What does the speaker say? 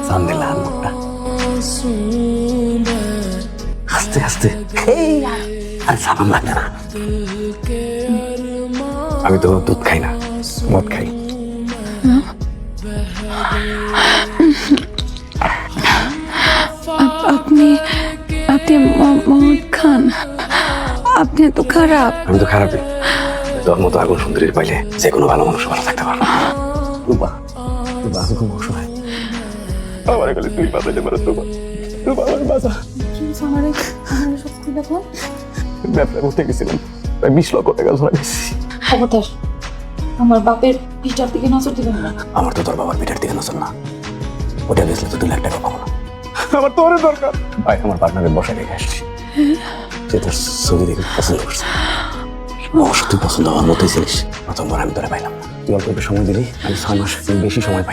সান দিলাম আস্তে আস্তে আর সাবান লাগে না। আমি তো দুধ খাই না, মদ খাই। আপনি আপনি মদ খান? আপনি তো খারাপ। আমি তো খারাপই। তোর মতো আগুন সুন্দরীর পাইলে যে কোনো ভালো মানুষ ভালো থাকতে পারবে। রূপা, রূপা আমি খুব অসহায়। আমার গেলে তুই বাঁচাইতে পারো। রূপা, রূপা আমার বাঁচা। ব্যবসা করতে গেছিলাম, প্রায় 20 লক্ষ টাকা ধরা গেছি। খবরদার আমার বাপের পিঠার দিকে নজর দিবেন না। আমার তো তোর বাবার পিঠার দিকে নজর না, ওটা বেচলে তো 2 লাখ টাকা পাবো না। আমার তোর দরকার। ভাই আমার পার্টনারের বসে রেখে আসছি, সে তোর ছবি দেখে পছন্দ করছে। অবশ্য তুই পছন্দ হওয়ার মতোই ছিলিস। প্রথমবার আমি তোরা পাইলাম না। তুই অল্প একটু সময় দিলি, আমি 6 মাস বেশি সময় পাই।